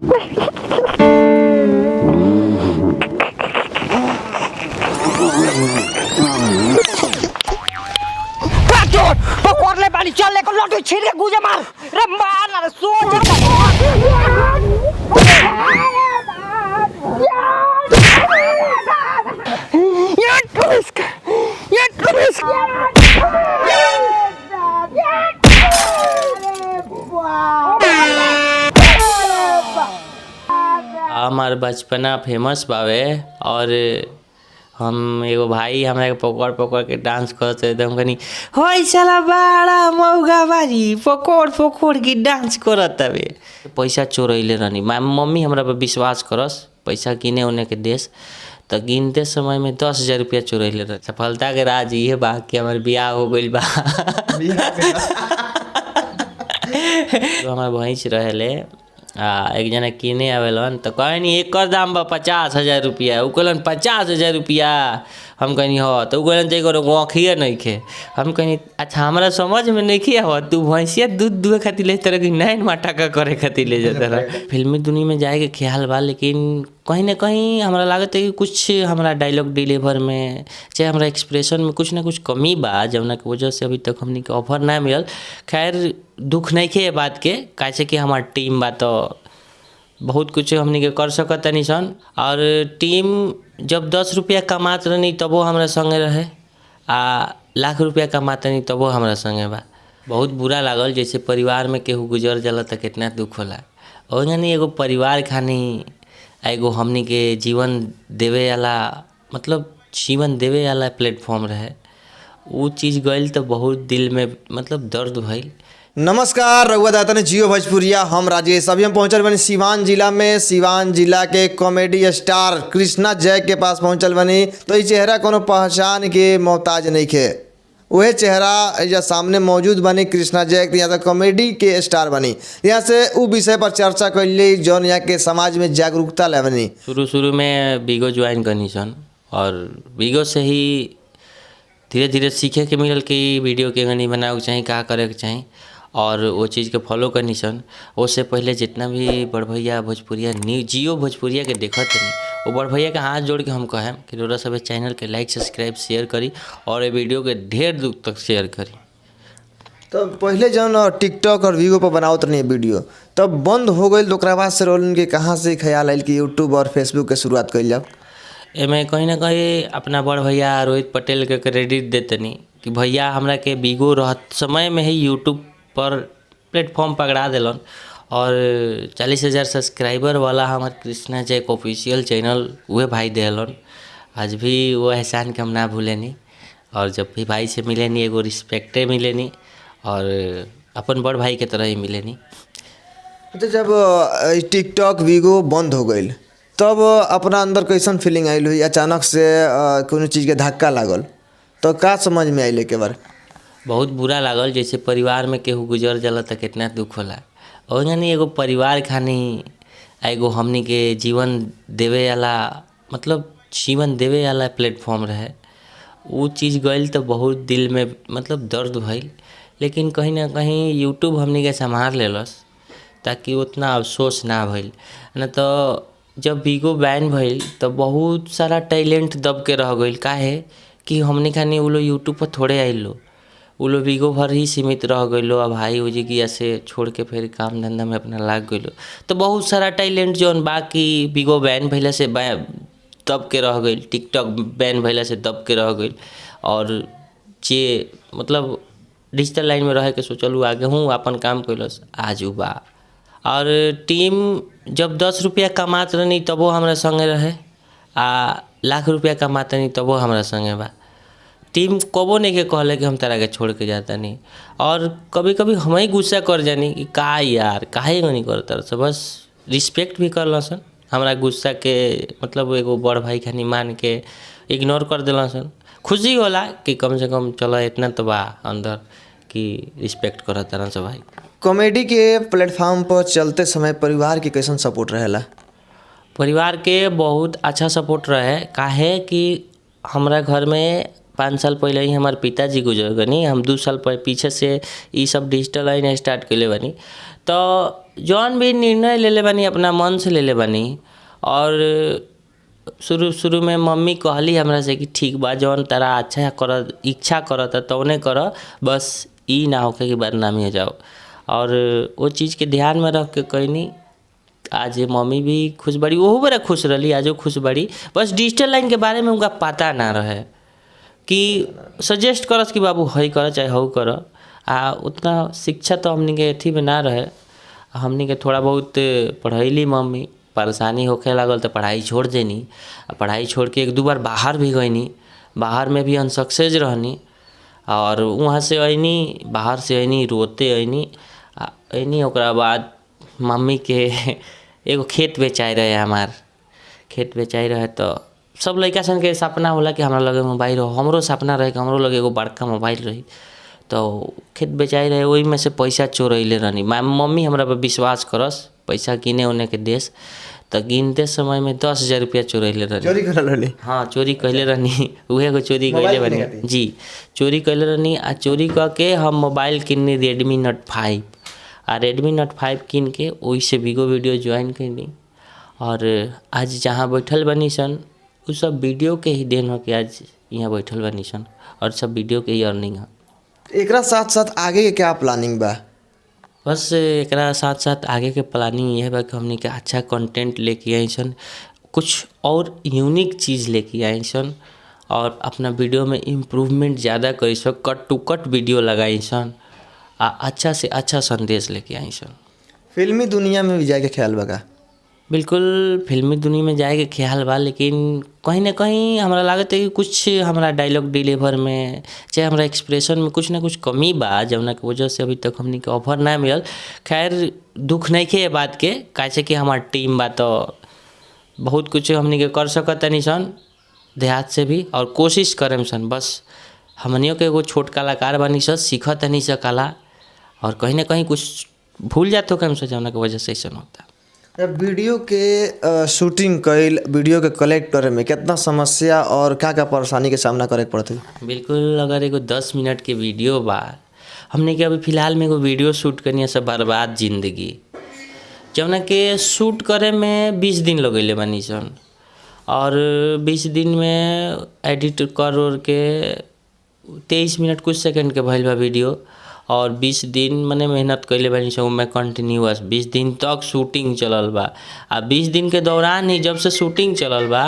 पकड़ ले बाली, चल ले को लड्डू छीन के गुजे मार रे, मार ना रे, सोच हमार बचपना फेमस बावे और हम एगो भाई हमरा के पकड़ पकड़ के डांस करते एकदम कनी होई साला बड़ा मौगा बाजी पकड़ पकड़ के डांस करत हवे। पैसा चोरैले रहनी, मम्मी हमरा पर विश्वास करस, पैसा किने उने के देश तो गिनते समय में 10,000 रुपया चोरैले रह। सफलता के राज ये बा कि हमार बियाह हो गइल बा। तो हमार भैंस रहेले एक जना किने आवेलन तो कहनी एक दाम बा 50,000 रुपया, उ कहलन 50,000 रुपया, हम कहनी हो तो उ कहलन तो एगो आँखिए नहीं खे। हम कहनी अच्छा हमरा समझ में नहीं खे हो, तू भैंसिया दूध दुहे खातिर ले तरह की नैन माटका करे खातिर ले जाता रहा। फिल्मी दुनिया में जाए के ख्याल बा, लेकिन कहीं ना कहीं हमरा लागत है कि कुछ हमारा डायलॉग डिलीवर में चाहे हमारा एक्सप्रेशन में कुछ ना कुछ कमी बा, जौना की वजह से अभी तक हमनी के ऑफर ना मिलल। खैर दुख नहीं खे बात के, कैसे कि हमार टीम बा तो बहुत कुछ हमनी के कर सकत नहीं सन। और टीम जब 10 रुपया कमात रहनी तबो हमरा संगे रहे, लाख रुपया कमात नहीं तबो हमरा संगे बा। बहुत बुरा लागल, जैसे परिवार में केहू गुजर जाला तो कितना दुख होला। और यानी एगो परिवार खानी एगो हमनी के जीवन देवे वाला, मतलब जीवन देवे वाला प्लेटफॉर्म रहे, वो चीज़ गइल तो बहुत दिल में मतलब दर्द भइल। नमस्कार, रघुआ दाता ने जियो भोजपुरिया, हम राजेश। अभी हम पहुंचल बनी सिवान जिला में। सिवान जिला के कॉमेडी स्टार कृष्णा जय के पास पहुंचल बनी। तो ये चेहरा कोनो पहचान के मोहताज नहीं खे, वह चेहरा या सामने मौजूद बनी कृष्णा जय, यहाँ से कॉमेडी के स्टार बनी। यहाँ से वो विषय पर चर्चा कैली जौन यहाँ के समाज में जागरूकता ला बनी। शुरू में बीगो ज्वाइन करनी सन और बीगो से ही धीरे धीरे सीखे के मिलल कि वीडियो के गनी बनावे के चाही, का करे के चाही और वो चीज़ के फॉलो करनी सन। उससे पहले जितना भी बड़ भैया भोजपुरिया जियो भोजपुरिया के देखत नहीं, वो बड़ भैया के हाथ जोड़ के हम कहें कि रोरा सब चैनल के लाइक सब्सक्राइब शेयर करी और ये वीडियो के ढेर दूर तक शेयर करी। तो पहले जौन टिकटॉक और वीगो पर बनावत रही वीडियो तब बंद हो गई, तो ओकरा बाद से रोल के कहाँ से ख्याल आयल कि यूट्यूब और फेसबुक के शुरुआत कइल जाओ? एमें कहीं ना कहीं अपना बड़ भैया रोहित पटेल के क्रेडिट देतनी कि भैया हमरा के वीगो रहत समय में ही यूट्यूब पर प्लेटफॉर्म पकड़ा दिलन और 40,000 सब्सक्राइबर वाला हमारे कृष्णा जय ऑफिशियल चैनल वह भाई दिलन। आज भी वो एहसान के हम ना भूलेनी और जब भी भाई से मिलेनी एगो रिस्पेक्टे मिलेनी और अपन बड़ भाई के तरह ही मिलेनी। तो जब टिकटॉक वीगो बंद हो गई तब अपना अंदर कैसन फीलिंग आयल हुई? अचानक से कोनो चीज़ के धक्का लागल तो का समझ में आइल के बार? बहुत बुरा लागल, जैसे परिवार में केहू गुजर जाला तो कितना दुख होला। और यानी एगो परिवार खानी एगो हमनी के जीवन देवे वाला, मतलब जीवन देवे वाला प्लेटफॉर्म रहे, वो चीज़ गइल तो बहुत दिल में मतलब दर्द भइल। लेकिन कहीं ना कहीं यूट्यूब हमनी के संभाल लेलस ताकि उतना अफसोस ना भइल। न तो जब वीगो बैन भइल तो बहुत सारा टैलेंट दब के रह गइल। काहे कि हमनी खानी वो लोग यूट्यूब पर थोड़े आइल लो, वो लोग वीगो भर ही सीमित रह गए लो। अब भाई उजी की ऐसे छोड़ के फिर काम धंधा में अपना लाग गए लो, तो बहुत सारा टैलेंट जौन बाकी वीगो बैन भइला से दब के रह गई, टिकटॉक बैन भइला से दब के रह गई। और जे मतलब डिजिटल लाइन में रह के सोचलू आगे हूँ अपन काम कैलस आज उ बा। और टीम जब 10 रुपया कमात रहनी तबो हमरा संगे रहे, लाख रुपया कमात रहनी तबो हमरा संगे बा। टीम कबो नहीं के कहले कि हम तारा के छोड़ के जाता नहीं। और कभी कभी हम ही गुस्सा कर जानी कि का यार काहे नहीं करता, तो बस रिस्पेक्ट भी कर सन हमरा गुस्सा के, मतलब एगो बड़ भाई खानी मान के इग्नोर कर दिला सन। खुशी होला कि कम से कम चलो इतना तो बा अंदर कि रिस्पेक्ट करत तरह से भाई। कॉमेडी के प्लेटफॉर्म पर चलते समय परिवार के कैसन सपोर्ट रहेला? परिवार के बहुत अच्छा सपोर्ट रहे। काहे कि हमरा घर में 5 साल पहले ही हमारे पिताजी गुजर गनी, हम 2 साल पीछे से ये सब डिजिटल लाइन स्टार्ट कैले बनी। तो जौन भी निर्णय लेले बानी अपना मन से लेले बानी। और शुरू में मम्मी कहली हमरा से कि ठीक बा, जौन तारा अच्छा कर इच्छा करता तौने कर, बस ई ना होके कि बदनामी हो जाओ। और वो चीज़ के ध्यान में रख के कहनी। आज मम्मी भी खुश बड़ी, ओहो बड़ा खुश रही, आजो खुश बड़ी। बस डिजिटल लाइन के बारे में उनका पता ना रहे कि सजेस्ट करस कि बाबू हई कर चाहे हऊ कर। उतना शिक्षा तो हमनी के अथी में ना रहे। हमनी के थोड़ा बहुत पढ़ैली, मम्मी परेशानी होखे लागल तो पढ़ाई छोड़ देनी। पढ़ाई छोड़ के 1-2 बार बाहर भी गईनी, बाहर में भी अनसक्सेस रहनी। और वहाँ से अइनी, बाहर से अइनी, रोते अइनी। ओकरा बाद मम्मी के एगो खेत बेचाई रहे, हमार खेत बेचाई रहे। तो सब लड़का सन के सपना होला कि हमरा लगे मोबाइल हो। हमरो सपना रहे कि हमरो लगे एगो बड़का मोबाइल रही। तो खेत बेचाई रहे, वही में से पैसा चोरैले रहनी। मम्मी हमरा पर विश्वास करस, पैसा गिने उन्ने के देश। तो गिनते समय में 10,000 रुपया चोरैले रहनी। चोरी कर रहली? हाँ, चोरी कैले रहनी। उहे को चोरी कैले रहनी जी, चोरी कैले रहनी। आ चोरी करके हम मोबाइल किननी Redmi Note 5। आ Redmi Note 5 किन के वही से बिगो वीडियो ज्वाइन कैली। और आज जहाँ बैठल बनी सन, उ सब वीडियो के ही देन हो कि आज यहाँ बैठल बनी सन। और सब वीडियो के ही अर्निंग है। एकरा साथ साथ आगे के क्या प्लानिंग बा? बस एकरा साथ साथ आगे के प्लानिंग यह बा कि हमनी के अच्छा कंटेंट लेके आई सन, कुछ और यूनिक चीज़ लेके आई सन। और अपना वीडियो में इम्प्रूवमेंट ज़्यादा करी सन, कट टू कट वीडियो लगाई सन। अच्छा से अच्छा संदेश लेके आई सन। फिल्मी दुनिया में भी जाए के ख्याल बा का? बिल्कुल फिल्मी दुनिया में जाए के ख्याल बा, लेकिन कहीं ना कहीं हमरा लागत है कि कुछ हमारा डायलॉग डिलीवर में चाहे हमारा एक्सप्रेशन में कुछ ना कुछ कमी बा, जौना की वजह से अभी तक हमनी के ऑफर ना मिलल। खैर दुख नहीं खे बात के, कैसे कि हमार टीम बा तो बहुत कुछ हमनी के कर सकतनी सन देहात से भी। और कोशिश करम सन, बस हमनियों के एगो छोट कलाकार बनी सन, सीखतनी सन कला। और कहीं ना कहीं कुछ भूल जाते हो कम से, जौना की वजह से ऐसा होता। वीडियो के शूटिंग कैल, वीडियो के कलेक्ट करे में कितना समस्या और क्या क्या परेशानी के सामना करे पड़ती? बिल्कुल, अगर एगो 10 मिनट के वीडियो बा, हमने के अभी फ़िलहाल में एगो वीडियो शूट करनी है, सब बर्बाद जिंदगी, जौना के शूट करे में 20 दिन लगेले बनी सन। और 20 दिन में एडिट कर उर के 23 मिनट कुछ सेकंड के भइल बा वीडियो। और 20 दिन मने मेहनत कैले बानी सन में कंटिन्यूअस 20 दिन तक शूटिंग चलल बा। आ 20 दिन के दौरान ही जब से शूटिंग चलल बा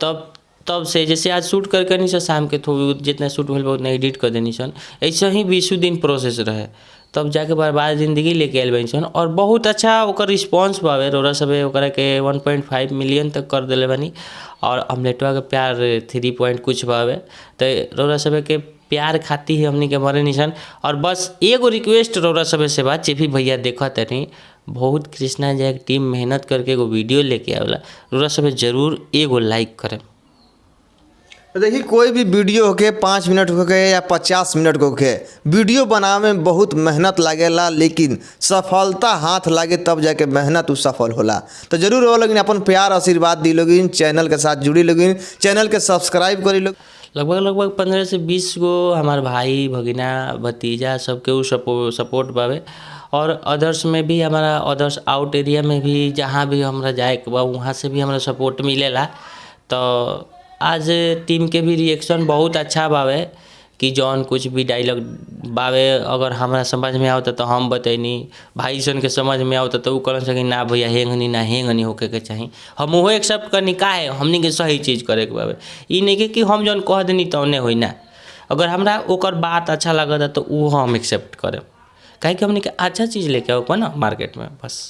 तब से, जैसे आज शूट करके नहीं सन, शाम के थोड़ी जितना शूट भेल बा उतना एडिट कर देनी सन, ऐसे ही 20 दिन प्रोसेस रहे। तब जाके बर्बाद जिंदगी लेके आयल बानी सन। और बहुत अच्छा ओकर रिस्पॉन्स बावे। रोरा सब ओकरा के 1.5 मिलियन तक कर दिले बानी। और अमलेटवा के प्यार 3 पॉइंट कुछ बावे। तो रोरा सब के प्यार खाती ही हमनी के मरे निशन। और बस एगो रिक्वेस्ट रोरा सब से बात, जे भी भैया देखत नहीं, बहुत कृष्णा जय की टीम मेहनत करके एगो वीडियो लेके आवेला, रोरा सब जरूर एगो लाइक करें। देखिए, कोई भी वीडियो होके 5 मिनट होके या 50 मिनट होके, वीडियो बनावे में बहुत मेहनत लागेला, लेकिन सफलता हाथ लागे तब जाके मेहनत उ सफल होला। तो जरूर हो लोगिन अपन प्यार आशीर्वाद दी लोगिन, चैनल के साथ जुड़ी लोगिन, चैनल के सब्सक्राइब करी लोग। लगभग 15 से 20 गो हमार भाई भगिना भतीजा सबके उ सपोर्ट बावे। और अदर्स में भी हमारा अदर्स आउट एरिया में भी जहाँ भी हमरा जाए के बा वहाँ से भी हमरा सपोर्ट मिलेला। तो आज टीम के भी रिएक्शन बहुत अच्छा बावे कि जौन कुछ भी डायलॉग बावे अगर हमरा समझ में आवता तो हम बतैनी, भाई सन के समझ में आवता तो उ कहन सकी ना भैया हेंगनी ना हेंगनी होके के चाही। हम वो एक्सेप्ट करनी का है, हमनी के सही चीज़ करे के बावे। ई नहीं कि हम जौन कह देनी तौने होई ना, अगर हमरा ओकर बात अच्छा लगता तो वो हम एक्सेप्ट करें, काहे कि हमनी के अच्छा चीज़ लेके आओ ना मार्केट में। बस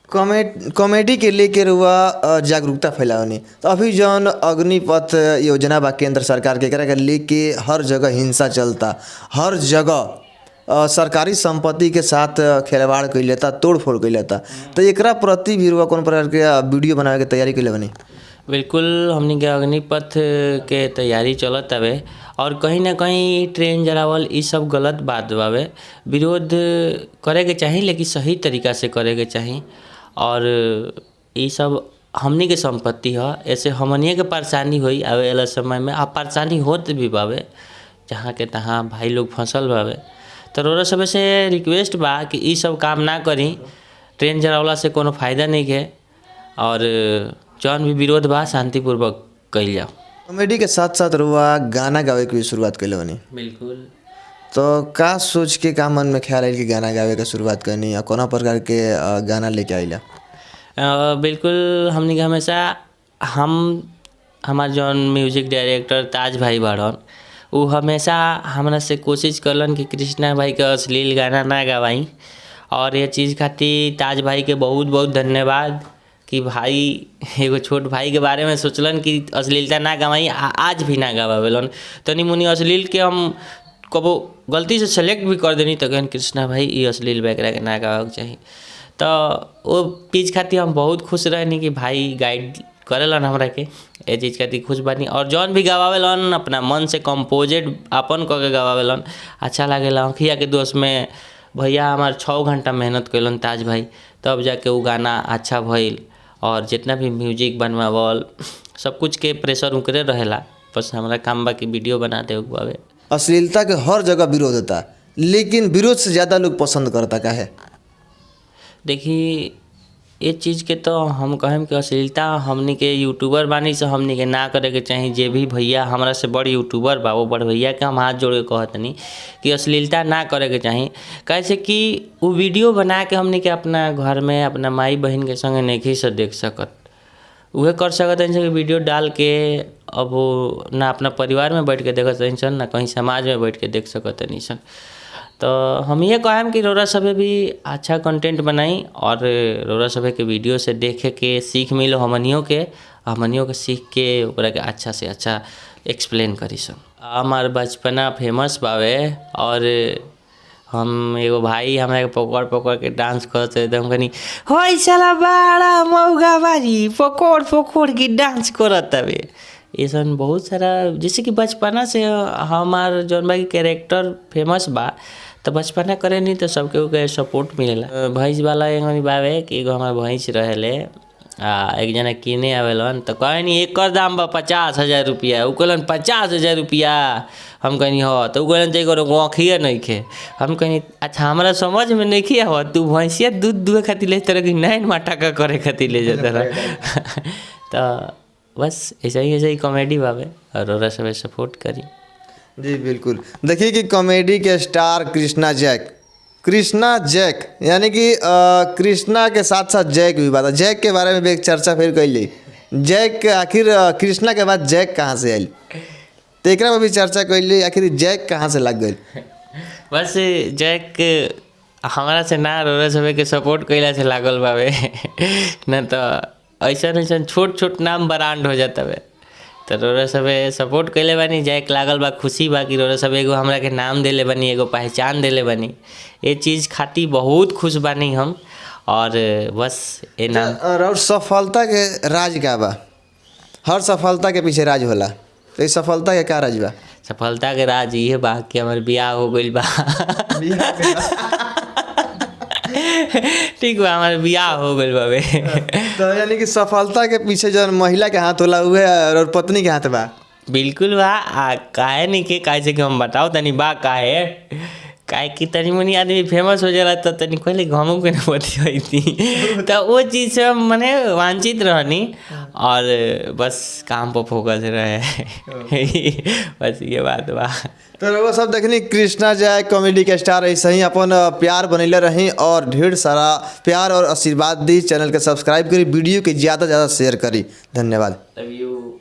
कॉमेडी के लेके रुआ जागरूकता फैलावनी। तो अभी जौन अग्निपथ योजना बा केंद्र सरकार के, एकरा के लेके हर जगह हिंसा चलता, हर जगह सरकारी संपत्ति के साथ खिलवाड़ कइल जाता, तोड़ फोड़ कइल जाता। तो एकरा प्रति भी रुआ कौन प्रकार के वीडियो बनावे के तैयारी कइले बनी? बिल्कुल, हमनी के अग्निपथ के तैयारी चलत हवे। और कहीं ना कहीं ट्रेन जलावल ई सब गलत बात बावे, विरोध करे के चाही लेकिन सही तरीका से करे के चाही। और ये सब हमनी के संपत्ति है, ऐसे हमनिए के परेशानी हुई आवे वाला समय में। आ परेशानी होत भी बावे, जहाँ के तहाँ भाई लोग फंसल बावे। तो रोरा सब से रिक्वेस्ट बा कि ये सब काम ना करी, ट्रेन जरावला से कोनो फायदा नहीं है और जौन भी विरोध बा शांतिपूर्वक कइल जाओ। कॉमेडी के साथ साथ रुआ गाना गावे के भी शुरुआत कैले बनी, बिल्कुल। तो का सोच के का मन में ख्याल आइल कि गाना गावे के शुरुआत करनी और कौना प्रकार के गाना लेके आइला? बिल्कुल हमने के हमेशा हमार जौन म्यूजिक डायरेक्टर ताज भाई बाड़न वो हमेशा हमरा से कोशिश करलन कि कृष्णा भाई के अश्लील गाना ना गवाई, और ये चीज़ खातिर ताज भाई के बहुत बहुत धन्यवाद कि भाई एगो छोट भाई के बारे में सोचलन कि अश्लीलता ना गवाई, आज भी ना गवावेलन। तनी मुनी अश्लील के हम कबो गलती से सेलेक्ट भी कर देनी तो कहन कृष्णा भाई ये अश्लील वगैरह के ना गावे के चाहिए। तो वो चीज़ खातिर हम बहुत खुश रहनी कि भाई गाइड करेलन हमरा के, ये चीज़ खातिर खुश बानी। और जौन भी गवावेलन अपना मन से कंपोजेड अपन कऽ के गवावेलन, अच्छा लागेला। अखिया के दोस्त में भैया हमार 6 घंटा मेहनत कैलन ताज भाई, तब जाके वो गाना अच्छा भइल। और जितना भी म्यूजिक बनवावल सब कुछ के प्रेशर उनकरे रहेला, बस हमारा काम बा कि वीडियो बना दे बावे। अश्लीलता के हर जगह विरोध होता, लेकिन विरोध से ज़्यादा लोग पसंद करता का है? देखिए ये चीज़ के तो हम कहें कि अश्लीलता हमनी के यूट्यूबर बानी से हमनी के ना करे के चाहिए। जे भी भैया हमरा से बड़ यूट्यूबर बा वो बड़ भैया के हम हाथ जोड़ के कहतनी कि अश्लीलता ना करे के चाहिए। कैसे कि वो वीडियो बना के हमनी के अपना घर में अपना माई बहन के संगे नहीं से देख सकत, उहे कर सकत हैं कि वीडियो डाल के अब वो ना अपना परिवार में बैठ के देखत हैं ना कहीं समाज में बैठ के देख सकत हैं सन। तो हम ये कहें कि रौरा सभे भी अच्छा कंटेंट बनाई और रौरा सभे के वीडियो से देखे के सीख मिलो हमनियों के सीख के ओकरा के अच्छा से अच्छा एक्सप्लेन करी सन। हमार बचपना फेमस बावे और हम एगो भाई हमरा के पकड़ पकड़ के डांस करते एकदम कनी होई साला बड़ा मौगा बाजी पकड़ पकड़ के डांस करत हवे। ऐसा बहुत सारा जैसे कि बचपना से हमार जौन बा कैरेक्टर फेमस बा, तो बचपना करे नहीं तो सबके सपोर्ट मिलेला। भैंस वाला एगो बावे कि एगो हमार भैंस रहेले एक जना किने आवेलन तो कहनी एकर दाम बा 50,000 रुपया, उ कहलन 50,000 रुपया। हम कहनी हो तो उ कहलन एगो आँखिए नहीं खे। हम कहनी अच्छा हमरा समझ में नहीं किया हो, तू भैंसिया दूध दुहे खातिर ले तरह की 9 मटाका करे खातिर ले जाता रहा। तो बस ऐसा ही कॉमेडी बावे और औरा सब सपोर्ट करी। जी बिल्कुल। देखिए कि कॉमेडी के स्टार कृष्णा जैक यानी कि कृष्णा के साथ साथ जैक भी बात है। जैक के बारे में भी एक चर्चा फिर कैली, जैक आखिर कृष्णा के बाद जैक कहाँ से आयल, तो एक भी चर्चा कैली आखिर जैक कहाँ से लग गई? बस जैक हमारा से ना रोरा सभे के सपोर्ट कैला से लागल बावे न तो ऐसा छोट छोट नाम ब्रांड हो जाता है। तो रोरा सभे सपोर्ट कैले बानी, जैक लागल बा, खुशी बा कि रोरा सभे एगो हमरा के नाम देले बानी, एगो पहचान देले बानी। ये चीज़ खातिर बहुत खुश बानी हम। और बस ये नाम और सफलता के राज का बा, हर सफलता के पीछे राज होला, तो इस सफलता के का राज बा? सफलता के राज ये बा कि हमार बियाह हो गइल बा। ठीक बा, हमार बियाह हो गइल बावे। तो यानी कि सफलता के पीछे जो महिला के हाथ होला उहे और पत्नी के हाथ बा? बिल्कुल बा। काहे नहीं के काहे से कि हम बताओ तनी बा काहे कि तनी मनी आदमी फेमस हो जाला तो तनी पहले घमू के ना बती थी। तो वो चीज़ से मने वांछित रहनी और बस काम पर फोकस रहे। बस ये बात बा। तो वो सब देखनी कृष्णा जैक कॉमेडी के स्टार ऐसे ही अपन प्यार बनैले रही और ढेर सारा प्यार और आशीर्वाद दी। चैनल के सब्सक्राइब करी, वीडियो के ज़्यादा से ज़्यादा शेयर करी। धन्यवाद। Love you.